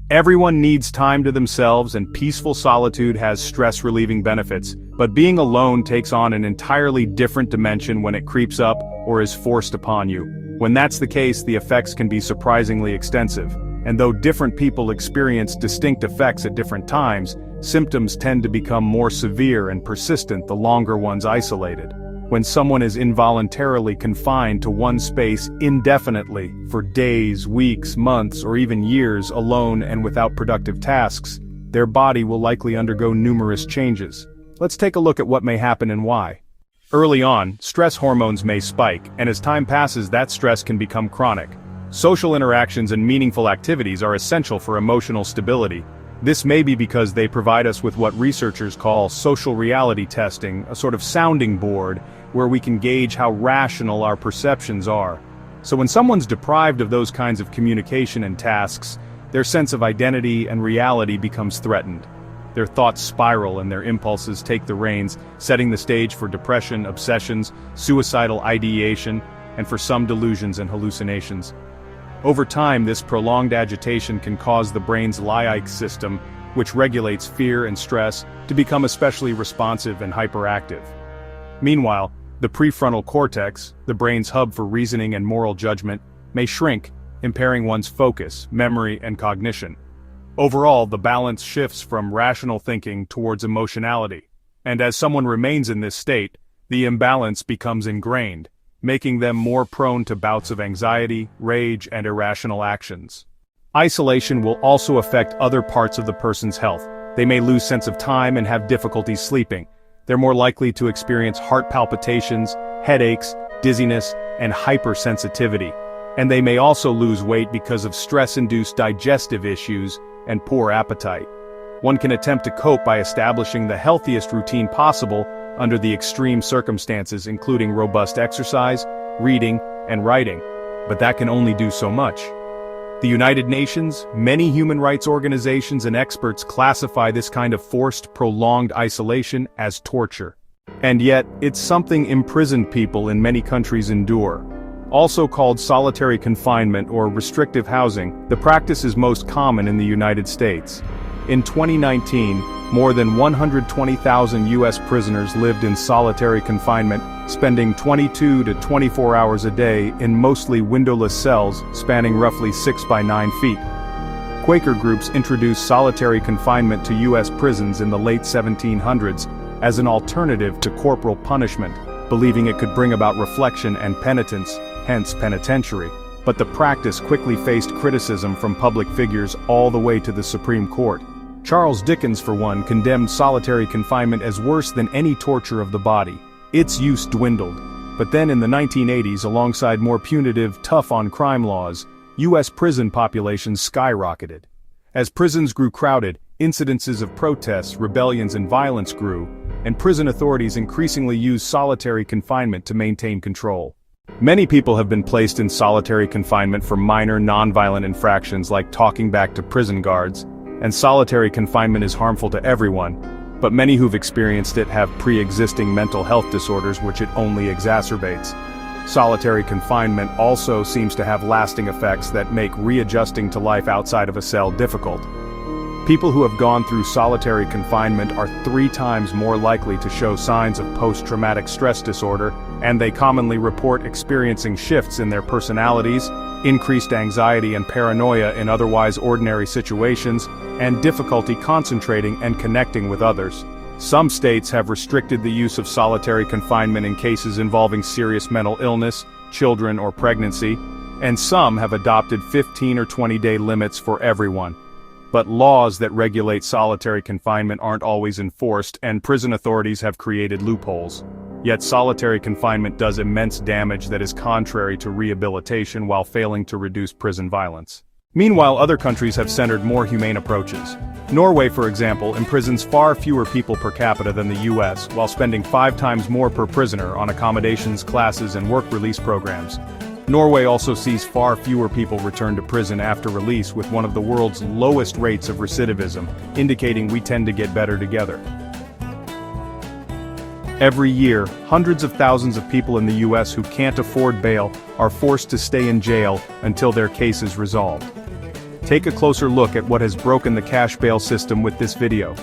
Everyone needs time to themselves, and peaceful solitude has stress-relieving benefits, but being alone takes on an entirely different dimension when it creeps up or is forced upon you. When that's the case, the effects can be surprisingly extensive, and though different people experience distinct effects at different times, symptoms tend to become more severe and persistent the longer one's isolated. When someone is involuntarily confined to one space indefinitely, for days, weeks, months, or even years alone and without productive tasks, their body will likely undergo numerous changes. Let's take a look at what may happen and why. Early on, stress hormones may spike, and as time passes, that stress can become chronic. Social interactions and meaningful activities are essential for emotional stability. This may be because they provide us with what researchers call social reality testing, a sort of sounding board where we can gauge how rational our perceptions are. So when someone's deprived of those kinds of communication and tasks, their sense of identity and reality becomes threatened. Their thoughts spiral and their impulses take the reins, setting the stage for depression, obsessions, suicidal ideation, and for some delusions and hallucinations. Over time, this prolonged agitation can cause the brain's limbic system, which regulates fear and stress, to become especially responsive and hyperactive. Meanwhile, the prefrontal cortex, the brain's hub for reasoning and moral judgment, may shrink, impairing one's focus, memory, and cognition. Overall, the balance shifts from rational thinking towards emotionality, and as someone remains in this state, the imbalance becomes ingrained, making them more prone to bouts of anxiety, rage, and irrational actions. Isolation will also affect other parts of the person's health. They may lose sense of time and have difficulty sleeping. They're more likely to experience heart palpitations, headaches, dizziness, and hypersensitivity. And they may also lose weight because of stress-induced digestive issues and poor appetite. One can attempt to cope by establishing the healthiest routine possible under the extreme circumstances, including robust exercise, reading, and writing. But that can only do so much. The United Nations, many human rights organizations and experts classify this kind of forced, prolonged isolation as torture. And yet, it's something imprisoned people in many countries endure. Also called solitary confinement or restrictive housing, the practice is most common in the United States. In 2019, more than 120,000 U.S. prisoners lived in solitary confinement, spending 22 to 24 hours a day in mostly windowless cells spanning roughly 6 by 9 feet. Quaker groups introduced solitary confinement to U.S. prisons in the late 1700s as an alternative to corporal punishment, believing it could bring about reflection and penitence, hence penitentiary. But the practice quickly faced criticism from public figures all the way to the Supreme Court. Charles Dickens, for one, condemned solitary confinement as worse than any torture of the body. Its use dwindled. But then in the 1980s, alongside more punitive, tough-on-crime laws, U.S. prison populations skyrocketed. As prisons grew crowded, incidences of protests, rebellions, and violence grew, and prison authorities increasingly used solitary confinement to maintain control. Many people have been placed in solitary confinement for minor, non-violent infractions like talking back to prison guards, and solitary confinement is harmful to everyone, but many who've experienced it have pre-existing mental health disorders which it only exacerbates. Solitary confinement also seems to have lasting effects that make readjusting to life outside of a cell difficult. People who have gone through solitary confinement are 3 times more likely to show signs of post-traumatic stress disorder, and they commonly report experiencing shifts in their personalities, increased anxiety and paranoia in otherwise ordinary situations, and difficulty concentrating and connecting with others. Some states have restricted the use of solitary confinement in cases involving serious mental illness, children, or pregnancy, and some have adopted 15 or 20-day limits for everyone. But laws that regulate solitary confinement aren't always enforced, and prison authorities have created loopholes. Yet solitary confinement does immense damage that is contrary to rehabilitation while failing to reduce prison violence. Meanwhile, other countries have centered more humane approaches. Norway, for example, imprisons far fewer people per capita than the US, while spending 5 times more per prisoner on accommodations, classes, and work release programs. Norway also sees far fewer people return to prison after release, with one of the world's lowest rates of recidivism, indicating we tend to get better together. Every year, hundreds of thousands of people in the US who can't afford bail are forced to stay in jail until their case is resolved. take a closer look at what has broken the cash bail system with this video.